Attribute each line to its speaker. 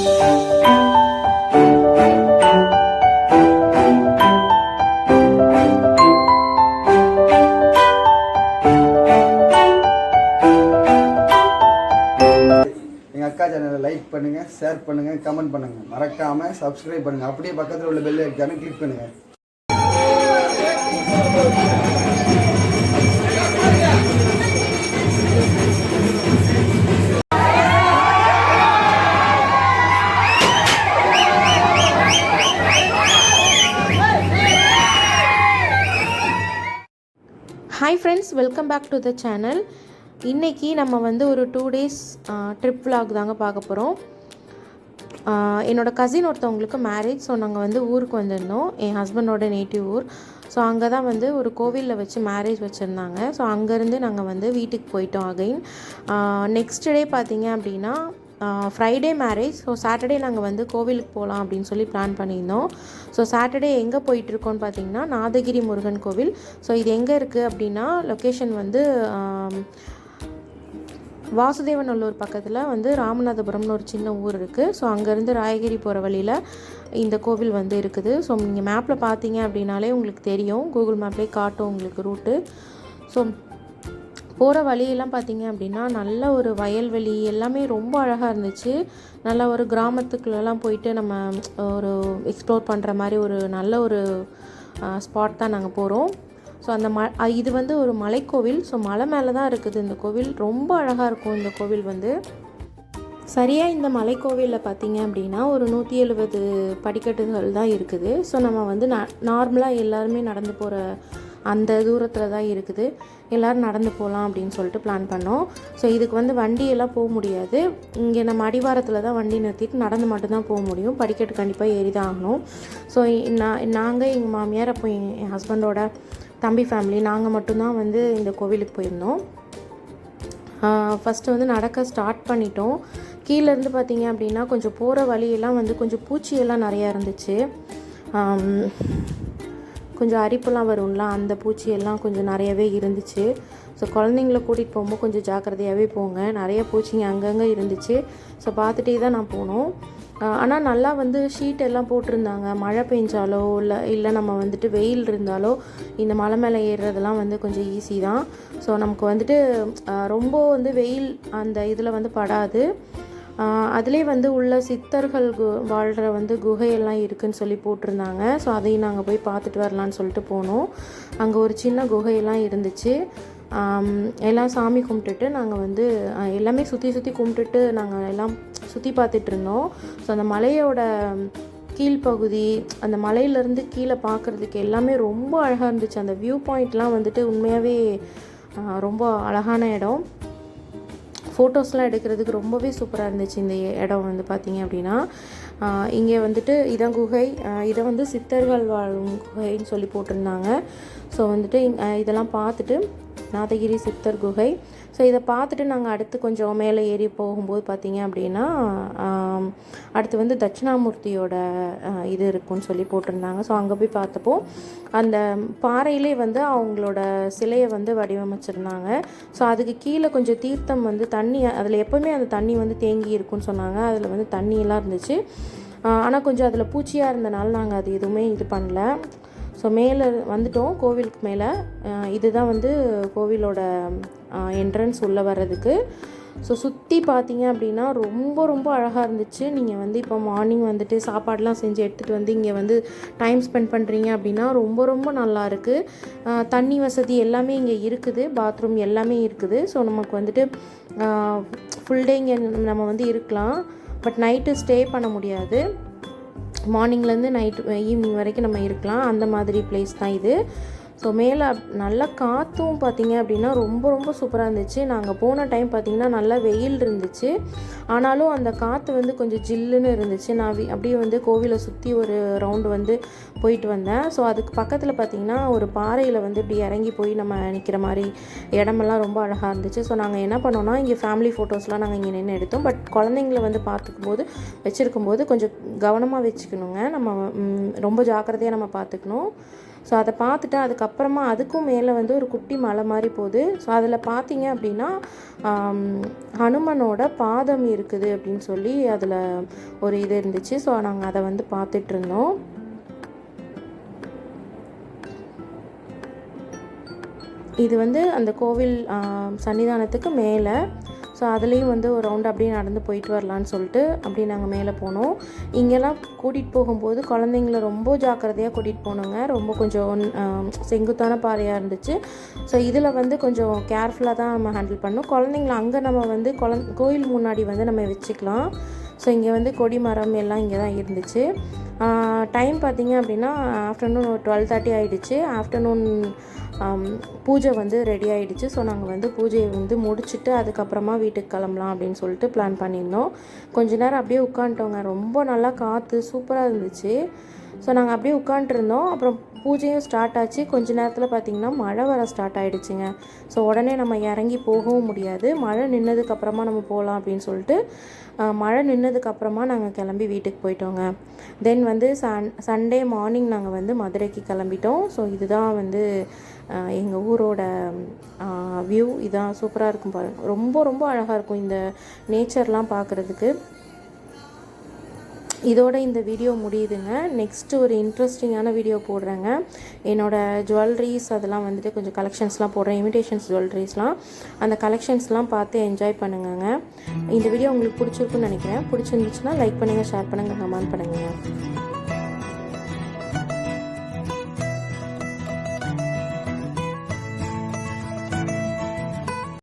Speaker 1: அக்கா சேனலை லைக் பண்ணுங்கள், ஷேர் பண்ணுங்கள், கமெண்ட் பண்ணுங்கள், மறக்காமல் சப்ஸ்கிரைப் பண்ணுங்கள். அப்படியே பக்கத்தில் உள்ள பெல் ஐக்கானை கிளிக் பண்ணுங்கள்.
Speaker 2: Hi friends, welcome back to the channel. இன்றைக்கி நம்ம வந்து ஒரு 2 days ட்ரிப் vlog தாங்க பார்க்க போகிறோம். என்னோடய கசின் ஒருத்தவங்களுக்கு மேரேஜ். ஸோ நாங்கள் வந்து ஊருக்கு வந்திருந்தோம், என் ஹஸ்பண்டோட நேட்டிவ் ஊர். ஸோ அங்கே தான் வந்து ஒரு கோவிலில் வச்சு மேரேஜ் வச்சுருந்தாங்க. ஸோ அங்கேருந்து நாங்கள் வந்து வீட்டுக்கு போயிட்டோம் அகைன். நெக்ஸ்ட் டே பார்த்திங்க அப்படின்னா ஃப்ரைடே மேரேஜ். ஸோ சாட்டர்டே நாங்கள் வந்து கோவிலுக்கு போகலாம் அப்படின்னு சொல்லி பிளான் பண்ணியிருந்தோம். ஸோ சாட்டர்டே எங்கே போயிட்டுருக்கோன்னு பார்த்தீங்கன்னா நாதகிரி முருகன் கோவில். ஸோ இது எங்கே இருக்குது அப்படின்னா லொக்கேஷன் வந்து வாசுதேவநல்லூர் பக்கத்தில் வந்து ராமநாதபுரம்னு ஒரு சின்ன ஊர் இருக்குது. ஸோ அங்கேருந்து ராயகிரி போகிற வழியில் இந்த கோவில் வந்து இருக்குது. ஸோ நீங்கள் மேப்பில் பார்த்தீங்க அப்படின்னாலே உங்களுக்கு தெரியும், கூகுள் மேப்லேயே காட்டும் உங்களுக்கு ரூட்டு. ஸோ போகிற வழியெல்லாம் பார்த்திங்க அப்படின்னா நல்ல ஒரு வயல்வெளி எல்லாமே ரொம்ப அழகாக இருந்துச்சு. நல்லா ஒரு கிராமத்துக்குள்ளெல்லாம் போயிட்டு நம்ம ஒரு எக்ஸ்ப்ளோர் பண்ணுற மாதிரி ஒரு நல்ல ஒரு ஸ்பாட் தான் நாங்கள் போகிறோம். ஸோ அந்த இது வந்து ஒரு மலைக்கோவில். ஸோ மலை மேலே தான் இருக்குது இந்த கோவில். ரொம்ப அழகாக இருக்கும் இந்த கோவில் வந்து. சரியாக இந்த மலைக்கோவிலில் பார்த்திங்க அப்படின்னா ஒரு 170 படிக்கட்டுகள் தான் இருக்குது. ஸோ நம்ம வந்து நார்மலாக எல்லாருமே நடந்து போகிற அந்த தூரத்தில் தான் இருக்குது. எல்லோரும் நடந்து போகலாம் அப்படின்னு சொல்லிட்டு பிளான் பண்ணோம். ஸோ இதுக்கு வந்து வண்டியெல்லாம் போக முடியாது. இங்கே நம்ம அடிவாரத்தில் தான் வண்டி நிறுத்திட்டு நடந்து மட்டும்தான் போக முடியும். படிக்கட்டு கண்டிப்பாக ஏறி தான் ஆகணும். ஸோ நாங்கள் எங்கள் மாமியார் அப்போ என் ஹஸ்பண்டோட தம்பி ஃபேமிலி நாங்கள் மட்டும்தான் வந்து இந்த கோவிலுக்கு போயிருந்தோம். ஃபஸ்ட்டு வந்து நடக்க ஸ்டார்ட் பண்ணிட்டோம். கீழேருந்து பார்த்திங்க அப்படின்னா கொஞ்சம் போகிற வழியெல்லாம் வந்து கொஞ்சம் பூச்சியெல்லாம் நிறையா இருந்துச்சு. கொஞ்சம் அரிப்பெல்லாம் வரும்ல, அந்த பூச்சியெல்லாம் கொஞ்சம் நிறையவே இருந்துச்சு. ஸோ குழந்தைங்கள கூட்டிகிட்டு போகும்போது கொஞ்சம் ஜாக்கிரதையாகவே போங்க, நிறைய பூச்சிங்க அங்கங்கே இருந்துச்சு. ஸோ பார்த்துட்டே தான் நான் போனோம். ஆனால் நல்லா வந்து ஷீட் எல்லாம் போட்டிருந்தாங்க. மழை பெஞ்சாலோ இல்லை நம்ம வந்துட்டு வெயில் இருந்தாலோ இந்த மலை மேலே ஏறுறதெல்லாம் வந்து கொஞ்சம் ஈஸி தான். ஸோ நமக்கு வந்துட்டு ரொம்ப வந்து வெயில் அந்த இதில் வந்து படாது. அதிலே வந்து உள்ள சித்தர்கள் வாழ்கிற வந்து குகையெல்லாம் இருக்குதுன்னு சொல்லி போட்டிருந்தாங்க. ஸோ அதையும் நாங்கள் போய் பார்த்துட்டு வரலான்னு சொல்லிட்டு போனோம். அங்கே ஒரு சின்ன குகையெல்லாம் இருந்துச்சு. எல்லாம் சாமி கும்பிட்டுட்டு நாங்கள் வந்து எல்லாமே சுற்றி கும்பிட்டுட்டு நாங்கள் எல்லாம் சுற்றி பார்த்துட்டு இருந்தோம். ஸோ அந்த மலையோட கீழ்ப்பகுதி, அந்த மலையிலேருந்து கீழே பார்க்குறதுக்கு எல்லாமே ரொம்ப அழகாக இருந்துச்சு. அந்த வியூ பாயிண்ட்லாம் வந்துட்டு உண்மையாகவே ரொம்ப அழகான இடம். ஃபோட்டோஸ்லாம் எடுக்கிறதுக்கு ரொம்பவே சூப்பராக இருந்துச்சு இந்த இடம் வந்து பார்த்திங்க அப்படின்னா. இங்கே வந்துட்டு இதான் குகை. இதை வந்து சித்தர்கள் வாழும் குகைன்னு சொல்லி போட்டிருந்தாங்க. ஸோ வந்துட்டு இதெல்லாம் பார்த்துட்டு நாதகிரி சித்தர் குகை. ஸோ இதை பார்த்துட்டு நாங்கள் அடுத்து கொஞ்சம் மேலே ஏறி போகும்போது பார்த்திங்க அப்படின்னா அடுத்து வந்து தட்சிணாமூர்த்தியோட இது இருக்குன்னு சொல்லி போட்டிருந்தாங்க. ஸோ அங்கே போய் பார்த்தப்போ அந்த பாறையிலே வந்து அவங்களோட சிலையை வந்து வடிவமைச்சிருந்தாங்க. ஸோ அதுக்கு கீழே கொஞ்சம் தீர்த்தம் வந்து தண்ணி, அதில் எப்போவுமே அந்த தண்ணி வந்து தேங்கி இருக்குன்னு சொன்னாங்க. அதில் வந்து தண்ணியெல்லாம் இருந்துச்சு. ஆனால் கொஞ்சம் அதில் பூச்சியாக இருந்தனால நாங்கள் அது எதுவுமே இது பண்ணல. ஸோ மேலே வந்துட்டோம் கோவிலுக்கு மேலே. இதுதான் வந்து கோவிலோட என்ட்ரன்ஸ் உள்ளே வர்றதுக்கு. ஸோ சுற்றி பார்த்தீங்க அப்படின்னா ரொம்ப ரொம்ப அழகாக இருந்துச்சு. நீங்கள் வந்து இப்போ மார்னிங் வந்துட்டு சாப்பாடெலாம் செஞ்சு எடுத்துகிட்டு வந்து இங்கே வந்து டைம் ஸ்பெண்ட் பண்ணுறீங்க அப்படின்னா ரொம்ப ரொம்ப நல்லா இருக்குது. தண்ணி வசதி எல்லாமே இங்கே இருக்குது, பாத்ரூம் எல்லாமே இருக்குது. ஸோ நமக்கு வந்துட்டு ஃபுல் டே இங்கே நம்ம வந்து இருக்கலாம். பட் நைட்டு ஸ்டே பண்ண முடியாது. மார்னிங்லேருந்து ஈவினிங் வரைக்கும் நம்ம இருக்கலாம், அந்த மாதிரி பிளேஸ் தான் இது. ஸோ மேலே நல்லா காற்றும் பார்த்திங்க அப்படின்னா ரொம்ப ரொம்ப சூப்பராக இருந்துச்சு. நாங்கள் போன டைம் பார்த்திங்கன்னா நல்லா வெயில் இருந்துச்சு, ஆனாலும் அந்த காற்று வந்து கொஞ்சம் ஜில்லுன்னு இருந்துச்சு. நான் அப்படியே வந்து கோவிலை சுற்றி ஒரு ரவுண்டு வந்து போயிட்டு வந்தேன். ஸோ அதுக்கு பக்கத்தில் பார்த்திங்கன்னா ஒரு பாறையில் வந்து இப்படி இறங்கி போய் நம்ம நிற்கிற மாதிரி இடமெல்லாம் ரொம்ப அழகாக இருந்துச்சு. ஸோ நாங்கள் என்ன பண்ணோன்னா இங்கே ஃபேமிலி ஃபோட்டோஸ்லாம் நாங்கள் இங்கே நின்று எடுத்தோம். பட் குழந்தைங்கள வந்து வச்சுருக்கும்போது கொஞ்சம் கவனமாக வச்சுக்கணுங்க. நம்ம ரொம்ப ஜாக்கிரதையாக நம்ம பார்த்துக்கணும். ஸோ அதை பார்த்துட்டு அதுக்கப்புறமா அதுக்கும் மேலே வந்து ஒரு குட்டி மலை மாதிரி போகுது. ஸோ அதில் பார்த்தீங்க அப்படின்னா ஹனுமனோட பாதம் இருக்குது அப்படின்னு சொல்லி அதில் ஒரு இது இருந்துச்சு. ஸோ நாங்கள் அதை வந்து பார்த்துட்டு இருந்தோம். இது வந்து அந்த கோவில் சன்னிதானத்துக்கு மேலே. ஸோ அதுலேயும் வந்து ஒரு ரவுண்டு அப்படியே நடந்து போயிட்டு வரலான்னு சொல்லிட்டு அப்படியே நாங்கள் மேலே போனோம். இங்கெல்லாம் கூட்டிகிட்டு போகும்போது குழந்தைங்கள ரொம்ப ஜாக்கிரதையாக கூட்டிகிட்டு போனோங்க. ரொம்ப கொஞ்சம் செங்குத்தான பாறையாக இருந்துச்சு. ஸோ இதில் வந்து கொஞ்சம் கேர்ஃபுல்லாக தான் நம்ம ஹேண்டில் பண்ணோம். குழந்தைங்கள அங்கே நம்ம வந்து கோயில் முன்னாடி வந்து நம்ம வச்சுக்கலாம். ஸோ இங்கே வந்து கொடி மரம் எல்லாம் இங்கே தான் இருந்துச்சு. டைம் பார்த்திங்க அப்படின்னா ஆஃப்டர்நூன் ஒரு 12:30 ஆகிடுச்சு. ஆஃப்டர்நூன் பூஜை வந்து ரெடி ஆகிடுச்சு. ஸோ நாங்கள் வந்து பூஜையை வந்து முடிச்சுட்டு அதுக்கப்புறமா வீட்டுக்கு கிளம்பலாம் அப்படின்னு சொல்லிட்டு பிளான் பண்ணியிருந்தோம். கொஞ்ச நேரம் அப்படியே உட்காந்துட்டோங்க. ரொம்ப நல்லா காற்று சூப்பராக இருந்துச்சு. ஸோ நாங்கள் அப்படியே உட்காண்ட்ருந்தோம். அப்புறம் பூஜையும் ஸ்டார்ட் ஆச்சு. கொஞ்ச நேரத்தில் பார்த்திங்கன்னா மழை வர ஸ்டார்ட் ஆகிடுச்சிங்க. ஸோ உடனே நம்ம இறங்கி போகவும் முடியாது. மழை நின்னதுக்கப்புறமா நம்ம போகலாம் அப்படின்னு சொல்லிட்டு மழை நின்னதுக்கப்புறமா நாங்கள் கிளம்பி வீட்டுக்கு போயிட்டோங்க. தென் வந்து சண்டே மார்னிங் நாங்கள் வந்து மதுரைக்கு கிளம்பிட்டோம். ஸோ இதுதான் வந்து எங்கள் ஊரோட வியூ. இதான் சூப்பராக இருக்கும் பாருங்கள். ரொம்ப ரொம்ப அழகாக இருக்கும் இந்த நேச்சர்லாம் பார்க்குறதுக்கு. இதோட இந்த வீடியோ முடியுதுங்க. நெக்ஸ்ட்டு ஒரு இன்ட்ரெஸ்டிங்கான வீடியோ போடுறேங்க. என்னோடய ஜுவல்லரிஸ் அதெல்லாம் வந்துட்டு கொஞ்சம் கலெக்ஷன்ஸ்லாம் போடுறேன். இமிடேஷன்ஸ் ஜுவல்லரிஸ்லாம் அந்த கலெக்ஷன்ஸ்லாம் பார்த்து என்ஜாய் பண்ணுங்கங்க. இந்த வீடியோ உங்களுக்கு பிடிச்சிருக்குன்னு நினைக்கிறேன். பிடிச்சிருந்துச்சுன்னா லைக் பண்ணுங்கள், ஷேர் பண்ணுங்கள், கமெண்ட் பண்ணுங்கள்.